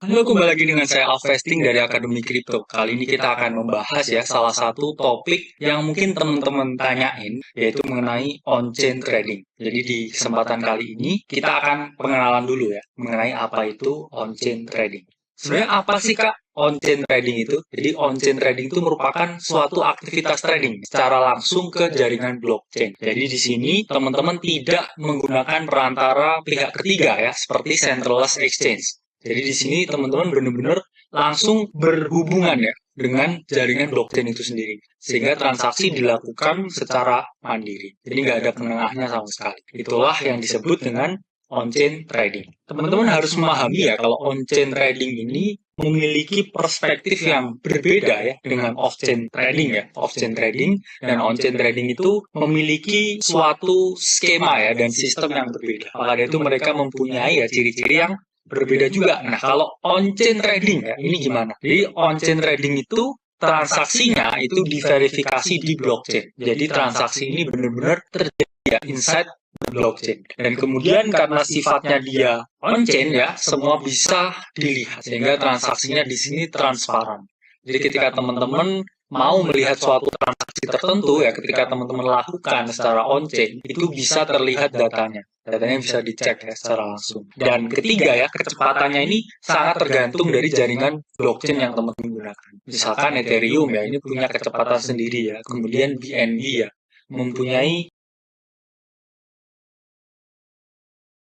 Halo, kembali lagi dengan saya Alvesting dari Akademi Kripto. Kali ini kita akan membahas ya salah satu topik yang mungkin teman-teman tanyain, yaitu mengenai on-chain trading. Jadi di kesempatan kali ini kita akan pengenalan dulu ya, mengenai apa itu on-chain trading. Sebenarnya apa sih Kak on-chain trading itu? Jadi on-chain trading itu merupakan suatu aktivitas trading secara langsung ke jaringan blockchain. Jadi di sini teman-teman tidak menggunakan perantara pihak ketiga ya, seperti centralized exchange. Jadi di sini teman-teman benar-benar langsung berhubungan ya dengan jaringan blockchain itu sendiri. Sehingga transaksi dilakukan secara mandiri. Jadi nggak ada penengahnya sama sekali. Itulah yang disebut dengan on-chain trading. Teman-teman harus memahami ya kalau on-chain trading ini memiliki perspektif yang berbeda ya dengan off-chain trading ya. Off-chain trading dan on-chain trading itu memiliki suatu skema ya dan sistem yang berbeda. Maka dari itu mereka mempunyai ya ciri-ciri yang berbeda juga. Nah, kalau on-chain trading ya, ini gimana? Jadi on-chain trading itu transaksinya itu diverifikasi di blockchain. Jadi transaksi ini benar-benar terjadi ya inside blockchain. Dan kemudian karena sifatnya dia on-chain ya, semua bisa dilihat sehingga transaksinya di sini transparan. Jadi ketika teman-teman mau melihat suatu transaksi tertentu ya, ketika teman-teman lakukan secara on-chain, itu bisa terlihat datanya. Datanya bisa dicek ya secara langsung. Dan ketiga ya, kecepatannya ini sangat tergantung dari jaringan blockchain yang teman-teman gunakan. Misalkan Ethereum ya, ini punya kecepatan sendiri ya. Kemudian BNB ya, mempunyai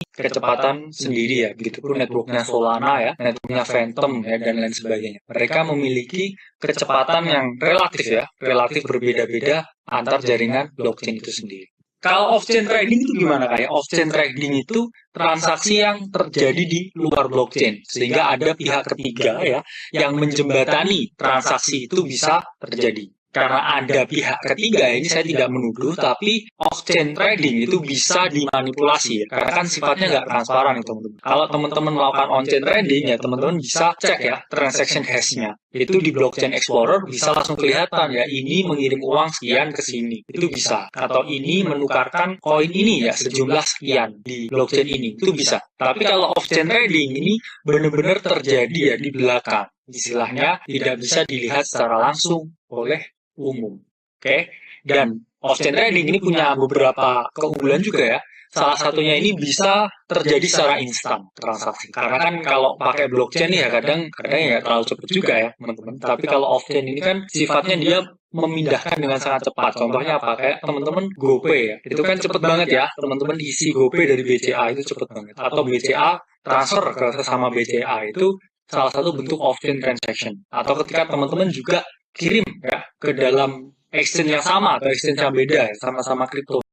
kecepatan sendiri ya, begitupun networknya Solana ya, networknya Phantom ya, dan lain sebagainya. Mereka memiliki kecepatan yang relatif berbeda-beda antar jaringan blockchain itu sendiri. Kalau off-chain trading itu gimana kayak? Off-chain trading itu transaksi yang terjadi di luar blockchain, sehingga ada pihak ketiga ya yang menjembatani transaksi itu bisa terjadi. Karena ada pihak ketiga, ini saya tidak menuduh, tapi off-chain trading itu bisa dimanipulasi ya. Karena kan sifatnya nggak transparan itu teman-teman. Kalau teman-teman melakukan on-chain trading ya teman-teman bisa cek ya transaction hash-nya. Itu di blockchain explorer bisa langsung kelihatan ya ini mengirim uang sekian ke sini. Itu bisa. Atau ini menukarkan koin ini ya sejumlah sekian di blockchain ini. Itu bisa. Tapi kalau off-chain trading ini benar-benar terjadi ya di belakang. Istilahnya tidak bisa dilihat secara langsung oleh umum. Oke. Dan off-chain trading ini punya beberapa keunggulan juga ya. Salah satunya ini bisa terjadi secara instan transaksi. Karena kan kalau pakai blockchain ya kadang ya terlalu cepat juga ya teman-teman. Tapi kalau off-chain ini kan sifatnya dia memindahkan dengan sangat cepat. Contohnya apa? Kayak teman-teman GoPay ya. Itu kan cepet banget ya. Teman-teman isi GoPay dari BCA itu cepet banget. Atau BCA transfer ke sesama BCA itu salah satu bentuk off-chain transaction. Atau ketika teman-teman juga kirim ya ke dalam exchange yang sama atau exchange yang beda ya, sama-sama kripto.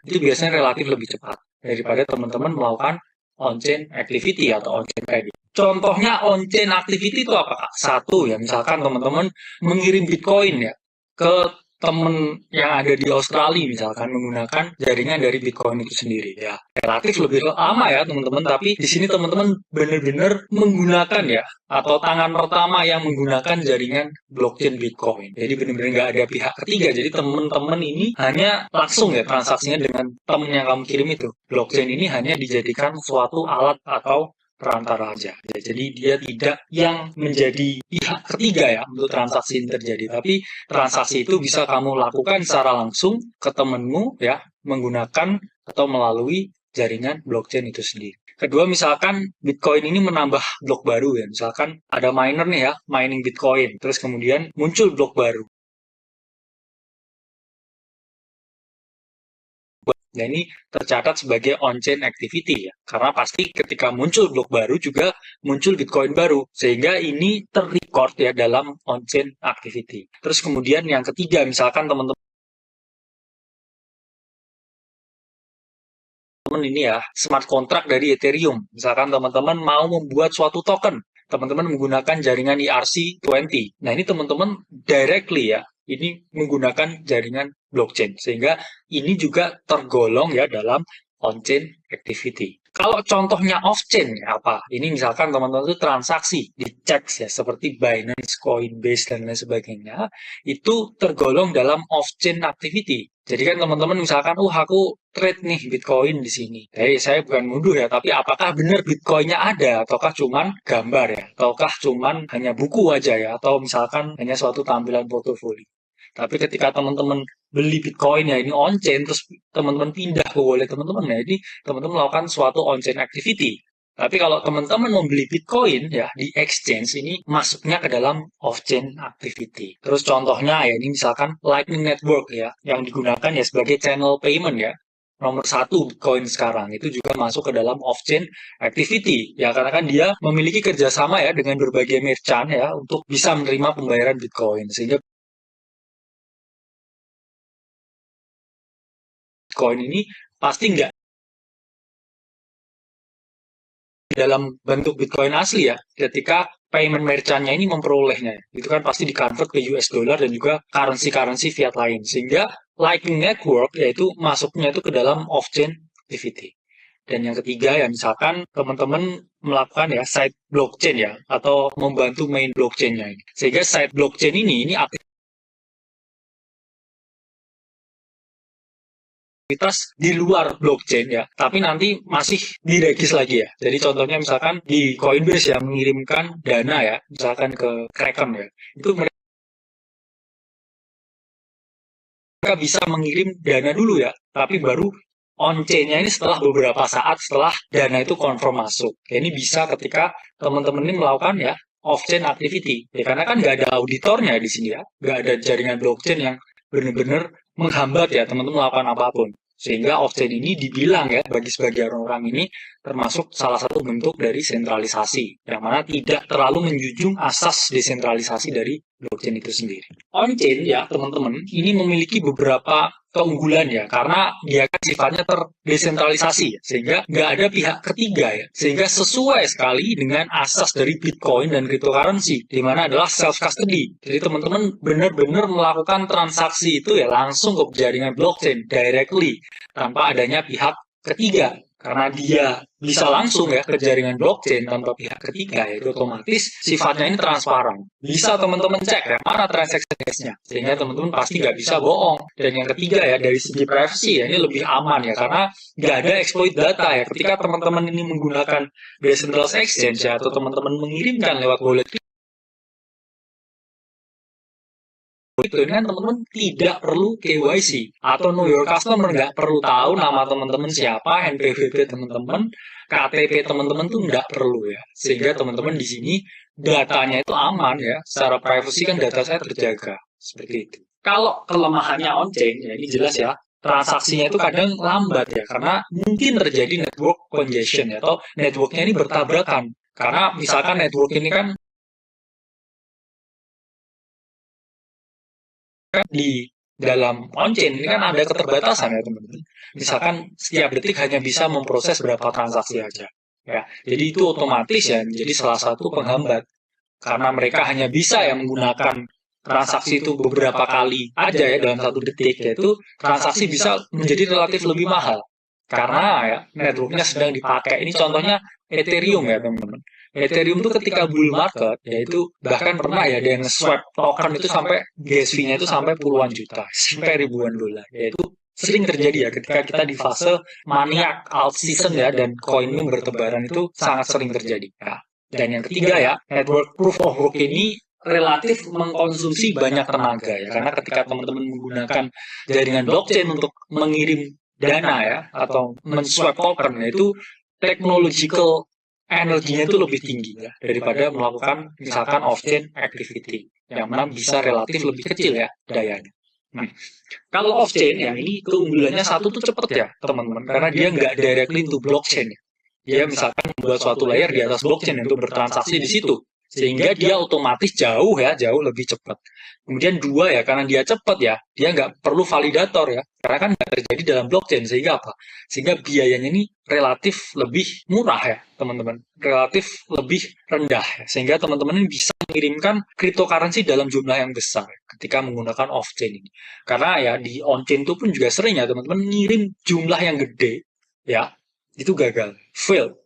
Itu biasanya relatif lebih cepat daripada teman-teman melakukan on-chain activity atau on-chain trading. Contohnya on-chain activity itu apa Kak? Satu ya, misalkan teman-teman mengirim Bitcoin ya ke teman yang ada di Australia misalkan menggunakan jaringan dari Bitcoin itu sendiri ya. Relatif lebih lama ya teman-teman, tapi di sini teman-teman benar-benar menggunakan ya atau tangan pertama yang menggunakan jaringan blockchain Bitcoin. Jadi benar-benar nggak ada pihak ketiga. Jadi teman-teman ini hanya langsung ya transaksinya dengan teman yang kamu kirim itu. Blockchain ini hanya dijadikan suatu alat atau perantara aja. Ya, jadi dia tidak yang menjadi pihak ketiga ya untuk transaksi ini terjadi. Tapi transaksi itu bisa kamu lakukan secara langsung ke temenmu ya menggunakan atau melalui jaringan blockchain itu sendiri. Kedua, misalkan Bitcoin ini menambah blok baru ya. Misalkan ada miner nih ya, mining Bitcoin. Terus kemudian muncul blok baru. Nah, ini tercatat sebagai on-chain activity ya. Karena pasti ketika muncul blok baru juga muncul Bitcoin baru. Sehingga ini terrecord ya dalam on-chain activity. Terus kemudian yang ketiga, misalkan teman-teman ini ya, smart contract dari Ethereum. Misalkan teman-teman mau membuat suatu token. Teman-teman menggunakan jaringan ERC20. Nah, ini teman-teman directly ya. Ini menggunakan jaringan blockchain. Sehingga ini juga tergolong ya dalam on-chain activity. Kalau contohnya off-chain ya apa? Ini misalkan teman-teman itu transaksi di checks ya, seperti Binance, Coinbase, dan lain sebagainya, itu tergolong dalam off-chain activity. Jadi kan teman-teman misalkan, aku trade nih Bitcoin di sini. Jadi saya bukan mundur ya, tapi apakah benar Bitcoinnya ada? Ataukah cuman gambar ya? Ataukah cuman hanya buku aja ya? Atau misalkan hanya suatu tampilan portofolio? Tapi ketika teman-teman beli Bitcoin ya ini on-chain, terus teman-teman pindah ke wallet teman-teman ya ini teman-teman melakukan suatu on-chain activity. Tapi kalau teman-teman membeli Bitcoin ya di exchange ini masuknya ke dalam off-chain activity. Terus contohnya ya ini misalkan Lightning Network ya yang digunakan ya sebagai channel payment ya. Nomor satu Bitcoin sekarang itu juga masuk ke dalam off-chain activity ya karena kan dia memiliki kerjasama ya dengan berbagai merchant ya untuk bisa menerima pembayaran Bitcoin sehingga Bitcoin ini pasti nggak dalam bentuk Bitcoin asli ya. Ketika payment merchant-nya ini memperolehnya, itu kan pasti di-convert ke US dollar dan juga currency-currency fiat lain. Sehingga Lightning Network yaitu masuknya itu ke dalam off-chain activity. Dan yang ketiga ya misalkan teman-teman melakukan ya side blockchain ya atau membantu main blockchain-nya ini. Sehingga side blockchain ini aktivitas di luar blockchain ya, tapi nanti masih diregis lagi ya. Jadi contohnya misalkan di Coinbase ya mengirimkan dana ya, misalkan ke Kraken ya, itu mereka bisa mengirim dana dulu ya, tapi baru on-chain-nya ini setelah beberapa saat setelah dana itu confirm masuk. Ya, ini bisa ketika teman-teman ini melakukan ya off-chain activity. Ya karena kan nggak ada auditornya di sini ya, nggak ada jaringan blockchain yang benar-benar menghambat ya teman-teman melakukan apapun. Sehingga off-chain ini dibilang ya bagi sebagian orang ini termasuk salah satu bentuk dari sentralisasi, yang mana tidak terlalu menjunjung asas desentralisasi dari blockchain itu sendiri. On-chain ya teman-teman, ini memiliki beberapa keunggulan ya, karena dia kan sifatnya terdesentralisasi ya, sehingga nggak ada pihak ketiga ya, sehingga sesuai sekali dengan asas dari Bitcoin dan cryptocurrency, di mana adalah self-custody. Jadi teman-teman benar-benar melakukan transaksi itu ya langsung ke jaringan blockchain directly, tanpa adanya pihak ketiga karena dia bisa langsung ya ke jaringan blockchain tanpa pihak ketiga yaitu otomatis sifatnya ini transparan bisa teman-teman cek ya mana transaksinya sehingga teman-teman pasti nggak bisa bohong dan yang ketiga ya dari segi privacy ya ini lebih aman ya karena nggak ada exploit data ya ketika teman-teman ini menggunakan decentralized exchange ya atau teman-teman mengirimkan lewat wallet itu kan teman-teman tidak perlu KYC atau know your customer nggak perlu tahu nama teman-teman siapa, NPWP teman-teman, KTP teman-teman tuh nggak perlu ya. Sehingga teman-teman di sini datanya itu aman ya. Secara privacy kan data saya terjaga seperti itu. Kalau kelemahannya on-chain ya ini jelas ya. Transaksinya itu kadang lambat ya karena mungkin terjadi network congestion ya atau networknya ini bertabrakan. Karena misalkan network ini kan di dalam on-chain ini kan ada keterbatasan ya teman-teman. Misalkan setiap detik hanya bisa memproses berapa transaksi aja. Ya, jadi itu otomatis ya menjadi salah satu penghambat karena mereka hanya bisa ya menggunakan transaksi itu beberapa kali aja ya dalam satu detik yaitu transaksi bisa menjadi relatif lebih mahal karena ya networknya sedang dipakai. Ini contohnya Ethereum ya teman-teman. Ethereum itu ketika bull market yaitu bahkan pernah ya ada yang swap token itu sampai gas fee-nya itu sampai puluhan juta sampai ribuan dolar yaitu sering terjadi ya ketika kita di fase maniak alt season ya dan koin ini bertebaran itu sangat sering terjadi ya. Dan yang ketiga ya network proof of work ini relatif mengkonsumsi banyak tenaga ya karena ketika teman-teman menggunakan jaringan blockchain untuk mengirim dana ya atau men-swap token itu technological energinya itu lebih tinggi ya daripada melakukan misalkan off-chain activity yang mana bisa relatif lebih kecil ya dayanya. Nah, kalau off-chain ya ini keunggulannya satu tuh cepet ya teman-teman karena dia nggak directly into blockchain ya. Dia misalkan membuat suatu layer di atas blockchain untuk bertransaksi di situ sehingga dia otomatis jauh ya jauh lebih cepat. Kemudian dua ya karena dia cepat ya dia nggak perlu validator ya karena kan nggak terjadi dalam blockchain sehingga apa? Sehingga biayanya ini relatif lebih murah ya teman-teman relatif lebih rendah ya. Sehingga teman-teman ini bisa mengirimkan cryptocurrency dalam jumlah yang besar ketika menggunakan off-chain ini karena ya di on-chain itu pun juga sering ya teman-teman ngirim jumlah yang gede ya itu gagal, fail.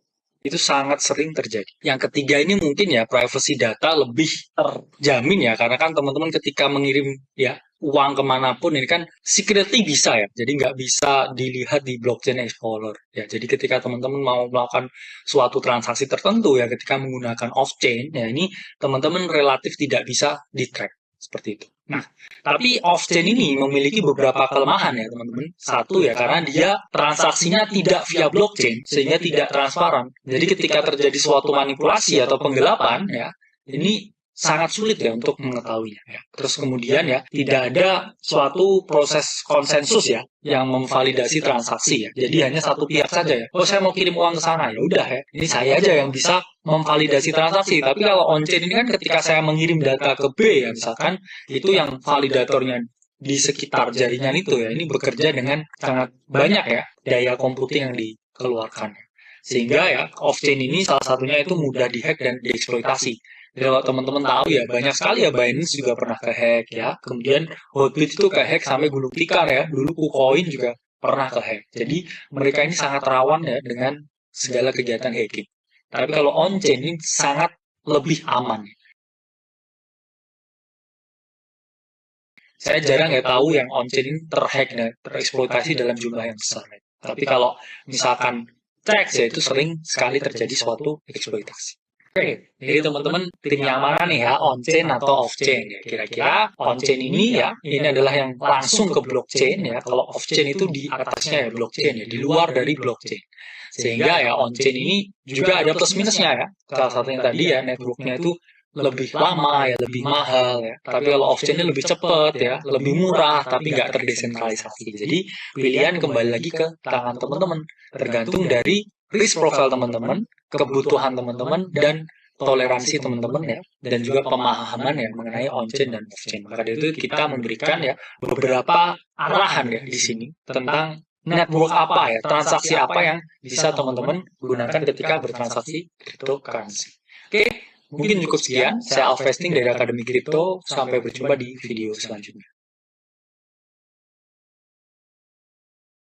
Itu sangat sering terjadi. Yang ketiga ini mungkin ya privacy data lebih terjamin ya, karena kan teman-teman ketika mengirim ya uang kemanapun ini kan secretly bisa ya, jadi nggak bisa dilihat di blockchain explorer ya. Jadi ketika teman-teman mau melakukan suatu transaksi tertentu ya, ketika menggunakan off-chain ya, ini teman-teman relatif tidak bisa di-track seperti itu. Nah, tapi off-chain ini memiliki beberapa kelemahan ya teman-teman. Satu ya, karena dia transaksinya tidak via blockchain, sehingga tidak transparan. Jadi ketika terjadi suatu manipulasi atau penggelapan ya, ini sangat sulit ya untuk mengetahuinya ya. Terus kemudian ya, tidak ada suatu proses konsensus ya yang memvalidasi transaksi ya. Jadi hanya satu pihak saja ya. Oh, saya mau kirim uang ke sana, ya udah ya. Ini saya aja yang bisa memvalidasi transaksi. Tapi kalau on-chain ini kan ketika saya mengirim data ke B ya misalkan, itu yang validatornya di sekitar jaringan itu ya, ini bekerja dengan sangat banyak ya daya computing yang dikeluarkan. Sehingga ya off-chain ini salah satunya itu mudah dihack dan dieksploitasi. Jadi kalau teman-teman tahu ya, banyak sekali ya Binance juga pernah kehack ya. Kemudian Hotbit itu kehack sampai Gulung Tikar ya. Dulu KuCoin juga pernah kehack. Jadi mereka ini sangat rawan ya dengan segala kegiatan hacking. Tapi kalau on-chain ini sangat lebih aman. Saya jarang ya tahu yang on-chain ini terhack dan tereksploitasi dalam jumlah yang besar. Tapi kalau misalkan cek ya itu sering sekali terjadi suatu eksploitasi. Oke, jadi teman-teman tim yang mana nih ya, on-chain atau off-chain ya? Kira-kira on-chain ini ya, ini adalah yang langsung ke blockchain ya. Kalau off-chain itu di atasnya ya blockchain ya, di luar dari blockchain. Sehingga ya on-chain ini juga ada plus minusnya ya. Salah satunya tadi ya, networknya itu lebih lama ya, lebih mahal ya. Tapi kalau off-chain ini lebih cepat ya, lebih murah, tapi nggak terdesentralisasi. Jadi pilihan kembali lagi ke tangan teman-teman, tergantung dari risk profile teman-teman, kebutuhan teman-teman, dan toleransi teman-teman ya, dan juga pemahaman ya mengenai on-chain dan off-chain. Maka dari itu kita memberikan ya beberapa arahan ya di sini tentang network apa ya, transaksi apa yang bisa teman-teman gunakan ketika bertransaksi cryptocurrency. Oke, mungkin cukup sekian. Saya Alvesting dari Akademi Kripto. Sampai berjumpa di video selanjutnya.